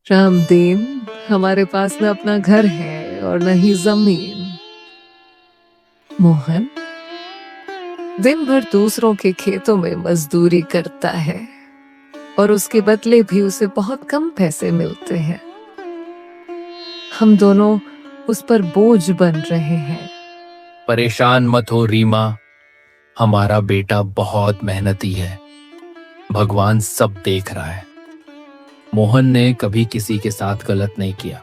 रामदेव, हमारे पास न अपना घर है और न ही जमीन। मोहन दिन भर दूसरों के खेतों में मजदूरी करता है और उसके बदले भी उसे बहुत कम पैसे मिलते हैं। हम दोनों उस पर बोझ बन रहे हैं। परेशान मत हो रीमा, हमारा बेटा बहुत मेहनती है। भगवान सब देख रहा है। मोहन ने कभी किसी के साथ गलत नहीं किया।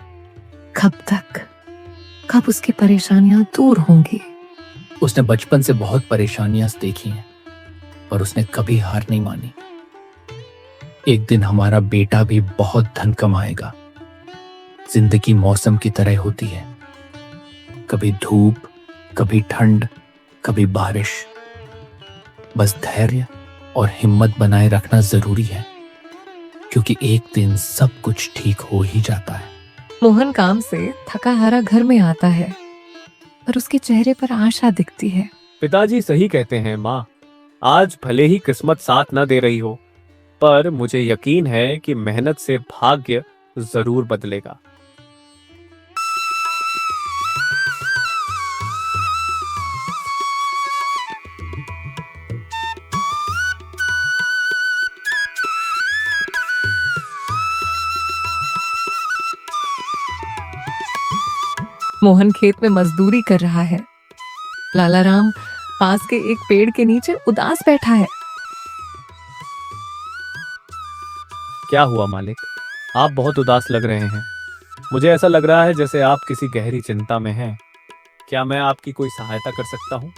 कब उसकी परेशानियां दूर होंगी? उसने बचपन से बहुत परेशानियां देखी हैं, पर उसने कभी हार नहीं मानी। एक दिन हमारा बेटा भी बहुत धन कमाएगा। जिंदगी मौसम की तरह होती है, कभी धूप, कभी ठंड, कभी बारिश। बस धैर्य और हिम्मत बनाए रखना जरूरी है, क्योंकि एक दिन सब कुछ ठीक हो ही जाता है। मोहन काम से थका हारा घर में आता है, पर उसके चेहरे पर आशा दिखती है। पिताजी सही कहते हैं माँ। आज भले ही किस्मत साथ न दे रही हो, पर मुझे यकीन है कि मेहनत से भाग्य जरूर बदलेगा। मोहन खेत में मजदूरी कर रहा है। लाला राम पास के एक पेड़ के नीचे उदास बैठा है। क्या हुआ मालिक? आप बहुत उदास लग रहे हैं। मुझे ऐसा लग रहा है जैसे आप किसी गहरी चिंता में हैं। क्या मैं आपकी कोई सहायता कर सकता हूँ?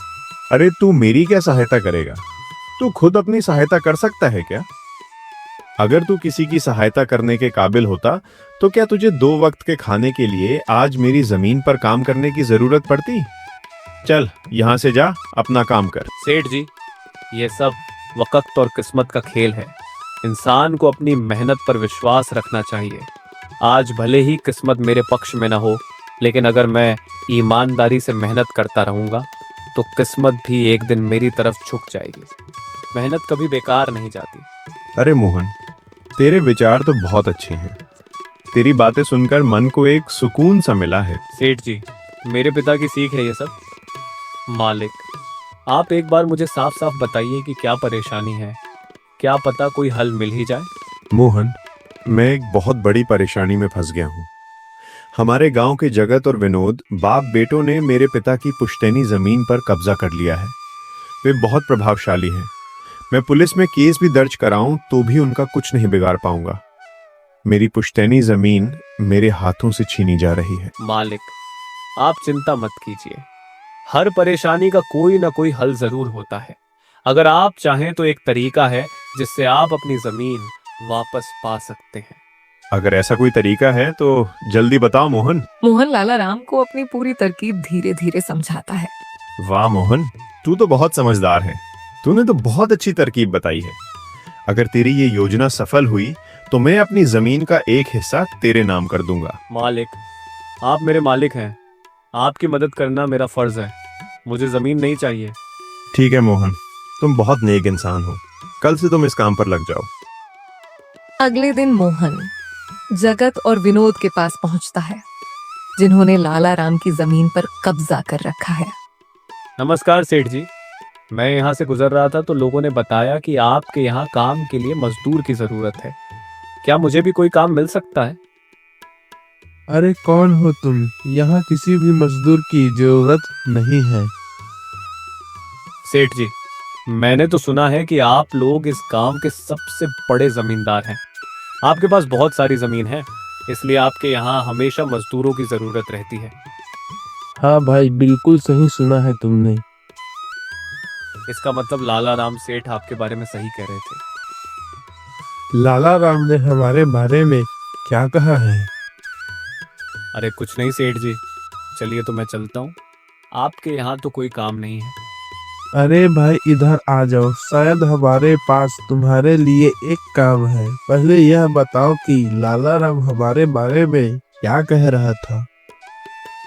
अरे तू मेरी क्या सहायता करेगा? तू खुद अपनी सहायता कर सकता है क्या? अगर तू किसी की सहायता करने के काबिल होता तो क्या तुझे 2 वक्त के खाने के लिए आज मेरी जमीन पर काम करने की जरूरत पड़ती? चल यहाँ से जा, अपना काम कर। सेठ जी, ये सब वक्त और किस्मत का खेल है। इंसान को अपनी मेहनत पर विश्वास रखना चाहिए। आज भले ही किस्मत मेरे पक्ष में न हो, लेकिन अगर मैं ईमानदारी से मेहनत करता रहूंगा तो किस्मत भी एक दिन मेरी तरफ झुक जाएगी। मेहनत कभी बेकार नहीं जाती। अरे मोहन, तेरे विचार तो बहुत अच्छे हैं। तेरी बातें सुनकर मन को एक सुकून सा मिला है। सेठ जी, मेरे पिता की सीख है ये सब। मालिक, आप एक बार मुझे साफ साफ बताइए कि क्या परेशानी है। क्या पता कोई हल मिल ही जाए। मोहन, मैं एक बहुत बड़ी परेशानी में फंस गया हूँ। हमारे गांव के जगत और विनोद बाप बेटों ने मेरे पिता की पुश्तैनी जमीन पर कब्जा कर लिया है। वे बहुत प्रभावशाली हैं। मैं पुलिस में केस भी दर्ज कराऊं तो भी उनका कुछ नहीं बिगाड़ पाऊंगा। मेरी पुश्तैनी जमीन मेरे हाथों से छीनी जा रही है। मालिक, आप चिंता मत कीजिए। हर परेशानी का कोई ना कोई हल जरूर होता है। अगर आप चाहें तो एक तरीका है जिससे आप अपनी जमीन वापस पा सकते हैं। अगर ऐसा कोई तरीका है तो जल्दी बताओ मोहन। मोहन लाला राम को अपनी पूरी तरकीब धीरे धीरे समझाता है। वाह मोहन, तू तो बहुत समझदार है। तूने तो बहुत अच्छी तरकीब बताई है। अगर तेरी ये योजना सफल हुई तो मैं अपनी जमीन का एक हिस्सा तेरे नाम कर दूंगा। मालिक, आप मेरे मालिक हैं। आपकी मदद करना मेरा फर्ज है। मुझे जमीन नहीं चाहिए। ठीक है मोहन, तुम बहुत नेक इंसान हो। कल से तुम इस काम पर लग जाओ। अगले दिन मोहन जगत और विनोद के पास पहुंचता है, जिन्होंने लाला राम की जमीन पर कब्जा कर रखा है। नमस्कार सेठ जी, मैं यहाँ से गुजर रहा था तो लोगों ने बताया कि आपके यहाँ काम के लिए मजदूर की जरूरत है। क्या मुझे भी कोई काम मिल सकता है? अरे कौन हो तुम? यहाँ किसी भी मजदूर की जरूरत नहीं है। सेठ जी, मैंने तो सुना है कि आप लोग इस गांव के सबसे बड़े जमींदार हैं। आपके पास बहुत सारी जमीन है, इसलिए आपके यहाँ हमेशा मजदूरों की जरूरत रहती है। हाँ भाई, बिल्कुल सही सुना है तुमने। इसका मतलब लाला राम सेठ आपके बारे में सही कह रहे थे। लाला राम ने हमारे बारे में क्या कहा है? अरे कुछ नहीं सेठ जी, चलिए तो मैं चलता हूँ। आपके यहाँ तो कोई काम नहीं है। अरे भाई, इधर आ जाओ। शायद हमारे पास तुम्हारे लिए एक काम है। पहले यह बताओ कि लाला राम हमारे बारे में क्या कह रहा था?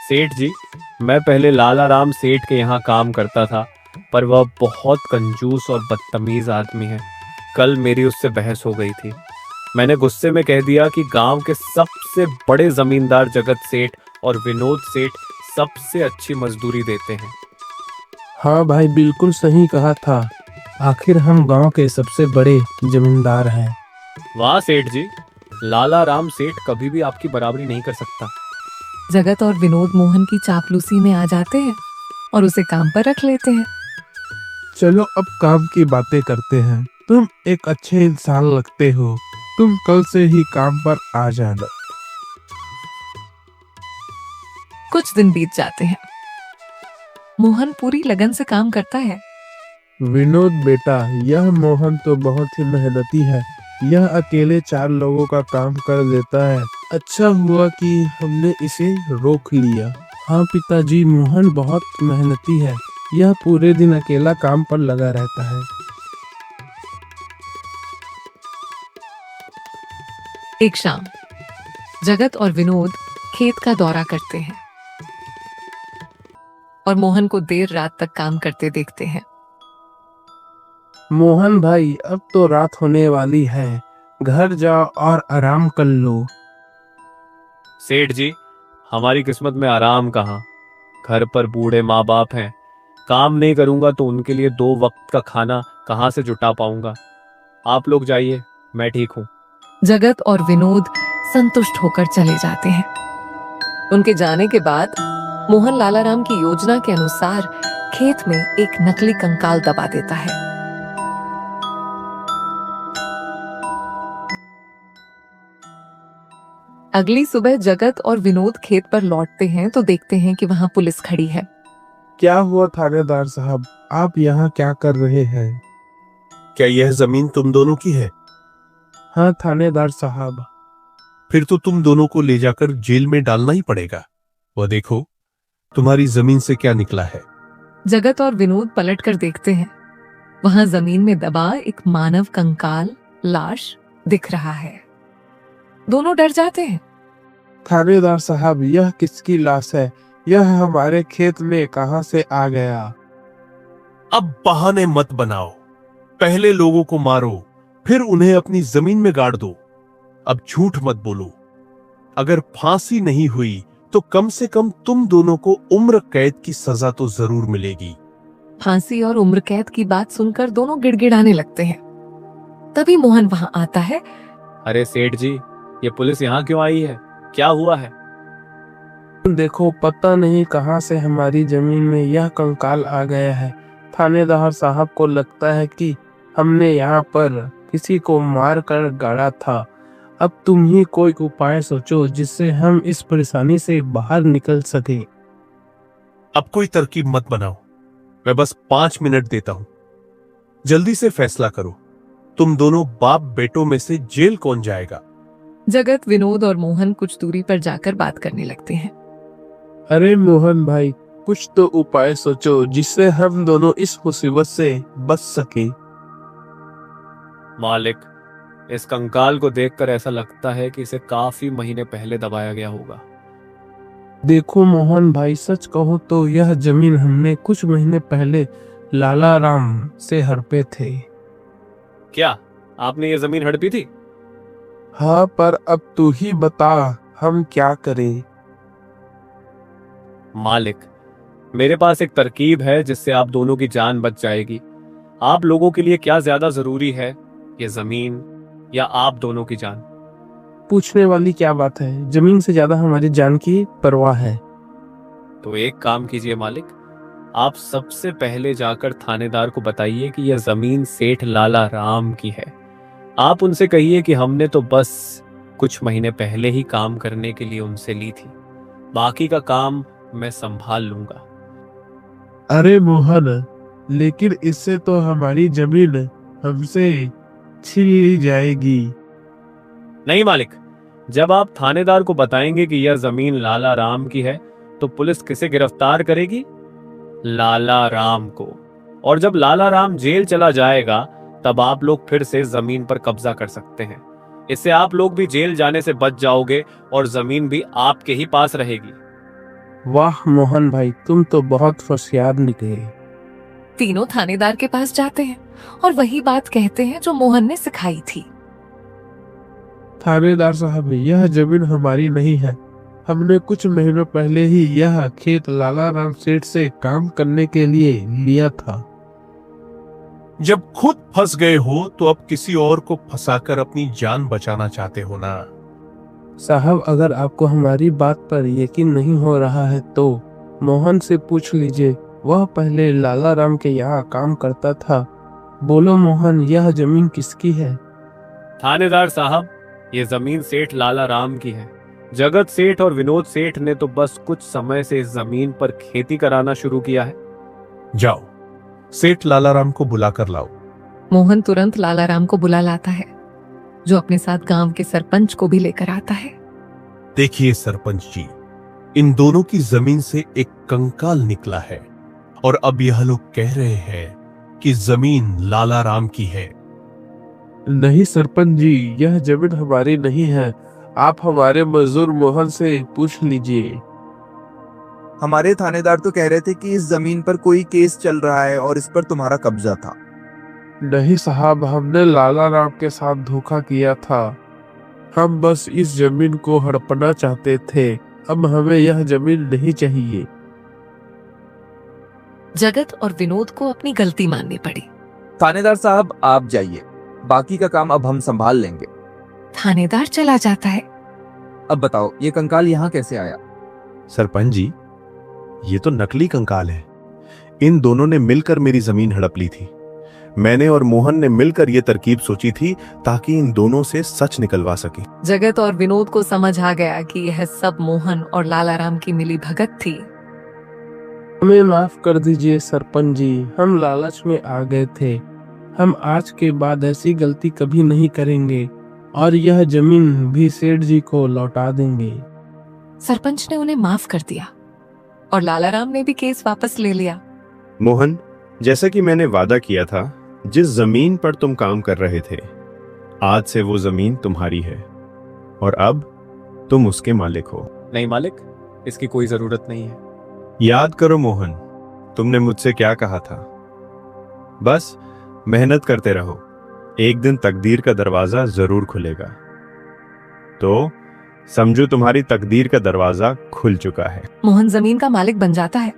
सेठ जी, मैं पहले लाला राम सेठ के यहाँ काम करता था, पर वह बहुत कंजूस और बदतमीज आदमी है। कल मेरी उससे बहस हो गई थी। मैंने गुस्से में कह दिया कि गांव के सबसे बड़े जमींदार जगत सेठ और विनोद सेठ सबसे अच्छी मजदूरी देते हैं। हाँ भाई, बिल्कुल सही कहा था। आखिर हम गांव के सबसे बड़े जमींदार हैं। वाह सेठ जी, लाला राम सेठ कभी भी आपकी बराबरी नहीं कर सकता। जगत और विनोद मोहन की चापलूसी में आ जाते हैं और उसे काम पर रख लेते हैं। चलो अब काम की बातें करते हैं। तुम एक अच्छे इंसान लगते हो। तुम कल से ही काम पर आ जाना। कुछ दिन बीत जाते हैं। मोहन पूरी लगन से काम करता है। विनोद बेटा, यह मोहन तो बहुत ही मेहनती है। यह अकेले 4 लोगों का काम कर देता है। अच्छा हुआ कि हमने इसे रोक लिया। हाँ पिताजी, मोहन बहुत मेहनती है। यह पूरे दिन अकेला काम पर लगा रहता है। एक शाम जगत और विनोद खेत का दौरा करते हैं और मोहन को देर रात तक काम करते देखते हैं। मोहन भाई, अब तो रात होने वाली है। घर जाओ और आराम कर लो। सेठ जी, हमारी किस्मत में आराम कहाँ। घर पर बूढ़े माँ बाप हैं। काम नहीं करूंगा तो उनके लिए 2 वक्त का खाना कहाँ से जुटा पाऊंगा। आप लोग जाइए, मैं ठीक हूँ। जगत और विनोद संतुष्ट होकर चले जाते हैं। उनके जाने के बाद मोहन लालाराम की योजना के अनुसार खेत में एक नकली कंकाल दबा देता है। अगली सुबह जगत और विनोद खेत पर लौटते हैं तो देखते हैं कि वहां पुलिस खड़ी है। क्या हुआ थानेदार साहब, आप यहाँ क्या कर रहे हैं? क्या यह जमीन तुम दोनों की है? हाँ थानेदार साहब। फिर तो तुम दोनों को ले जाकर जेल में डालना ही पड़ेगा। वह देखो, तुम्हारी जमीन से क्या निकला है। जगत और विनोद पलटकर देखते हैं। वहां जमीन में दबा एक मानव कंकाल, लाश दिख रहा है। दोनों डर जाते हैं। थानेदार साहब, यह किसकी लाश है? यह हमारे खेत में कहां से आ गया? अब बहाने मत बनाओ। पहले लोगों को मारो, फिर उन्हें अपनी जमीन में गाड़ दो। अब झूठ मत बोलो। अगर फांसी नहीं हुई तो कम से कम तुम दोनों को उम्र कैद की सजा तो जरूर मिलेगी। फांसी और उम्र कैद की बात सुनकर दोनों गिड़गिड़ाने लगते हैं। तभी मोहन वहां आता है। अरे सेठ जी, ये पुलिस यहाँ क्यों आई है? क्या हुआ है? देखो, पता नहीं कहां से हमारी जमीन में यह कंकाल आ गया है। थानेदार साहब को लगता है कि हमने यहाँ पर किसी को मार कर गाड़ा था। अब तुम ही कोई उपाय सोचो जिससे हम इस परेशानी से बाहर निकल सके। अब कोई तरकीब मत बनाओ। मैं बस 5 मिनट देता हूं। जल्दी से फैसला करो। तुम दोनों बाप बेटों में से जेल कौन जाएगा? जगत, विनोद और मोहन कुछ दूरी पर जाकर बात करने लगते हैं। अरे मोहन भाई, कुछ तो उपाय सोचो जिससे हम दोनों इस मुसीबत से बच सके। मालिक, इस कंकाल को देखकर ऐसा लगता है कि इसे काफी महीने पहले दबाया गया होगा। देखो मोहन भाई, सच कहो तो यह जमीन हमने कुछ महीने पहले लाला राम से हड़पे थे। क्या आपने ये जमीन हड़पी थी? हाँ, पर अब तू ही बता हम क्या करें। मालिक, मेरे पास एक तरकीब है जिससे आप दोनों की जान बच जाएगी। आप लोगों के लिए क्या ज्यादा जरूरी है, ये जमीन या आप दोनों की जान? पूछने वाली क्या बात है, जमीन से ज्यादा हमारी जान की परवाह है। तो एक काम कीजिए मालिक, आप सबसे पहले जाकर थानेदार को बताइए कि यह जमीन सेठ लाला राम की है। आप उनसे कहिए कि हमने तो बस कुछ महीने पहले ही काम करने के लिए उनसे ली थी। बाकी का काम मैं संभाल लूंगा। अरे मोहन, लेकिन इससे तो हमारी जमीन हमसे छीन ली जाएगी। नहीं मालिक, जब आप थानेदार को बताएंगे कि यह जमीन लाला राम की है तो पुलिस किसे गिरफ्तार करेगी? लाला राम को। और जब लाला राम जेल चला जाएगा तब आप लोग फिर से जमीन पर कब्जा कर सकते हैं। इससे आप लोग भी जेल जाने से बच जाओगे और जमीन भी आपके ही पास रहेगी। वाह मोहन भाई, तुम तो बहुत होशियार निकले। तीनों थानेदार के पास जाते हैं और वही बात कहते हैं जो मोहन ने सिखाई थी। थानेदार साहब, यह जमीन हमारी नहीं है। हमने कुछ महीनों पहले ही यह खेत लाला राम सेठ से काम करने के लिए लिया था। जब खुद फंस गए हो तो अब किसी और को फंसाकर अपनी जान बचाना चाहते हो ना। साहब, अगर आपको हमारी बात पर यकीन नहीं हो रहा है तो मोहन से पूछ लीजिए। वह पहले लाला राम के यहाँ काम करता था। बोलो मोहन, यह जमीन किसकी है? थानेदार साहब, ये जमीन सेठ लाला राम की है। जगत सेठ और विनोद सेठ ने तो बस कुछ समय से इस जमीन पर खेती कराना शुरू किया है। जाओ, सेठ लालाराम को बुलाकर लाओ। मोहन तुरंत लालाराम को बुला लाता है, जो अपने साथ गांव के सरपंच को भी लेकर आता है। देखिए सरपंच जी, इन दोनों की जमीन से एक कंकाल निकला है और अब यह लोग कह रहे हैं कि जमीन लालाराम की है। नहीं सरपंच जी, यह जमीन हमारी नहीं है। आप हमारे मजदूर मोहन से पूछ लीजिए। हमारे थानेदार तो कह रहे थे कि इस जमीन पर कोई केस चल रहा है और इस पर तुम्हारा कब्जा था। नहीं साहब, हमने लाला राम के साथ धोखा किया था। हम बस इस जमीन को हड़पना चाहते थे। अब हमें यह जमीन नहीं चाहिए। जगत और विनोद को अपनी गलती माननी पड़ी। थानेदार साहब, आप जाइए, बाकी का काम अब हम संभाल लेंगे। थानेदार चला जाता है। अब बताओ, ये कंकाल यहाँ कैसे आया? सरपंच जी, ये तो नकली कंकाल है। इन दोनों ने मिलकर मेरी जमीन हड़प ली थी। मैंने और मोहन ने मिलकर यह तरकीब सोची थी ताकि इन दोनों से सच निकलवा सके। जगत और विनोद को समझ आ गया कि यह सब मोहन और लालाराम की मिली भगत थी। हमें माफ कर दीजिए सरपंच जी, हम लालच में आ गए थे। हम आज के बाद ऐसी गलती कभी नहीं करेंगे और यह जमीन भी सेठ जी को लौटा देंगे। सरपंच ने उन्हें माफ कर दिया और लालाराम ने भी केस वापस ले लिया। मोहन, जैसा कि मैंने वादा किया था, जिस जमीन पर तुम काम कर रहे थे, आज से वो जमीन तुम्हारी है और अब तुम उसके मालिक हो। नहीं मालिक, इसकी कोई जरूरत नहीं है। याद करो मोहन, तुमने मुझसे क्या कहा था? बस मेहनत करते रहो, एक दिन तकदीर का दरवाजा जरूर खुलेगा। तो समझो तुम्हारी तकदीर का दरवाजा खुल चुका है। मोहन जमीन का मालिक बन जाता है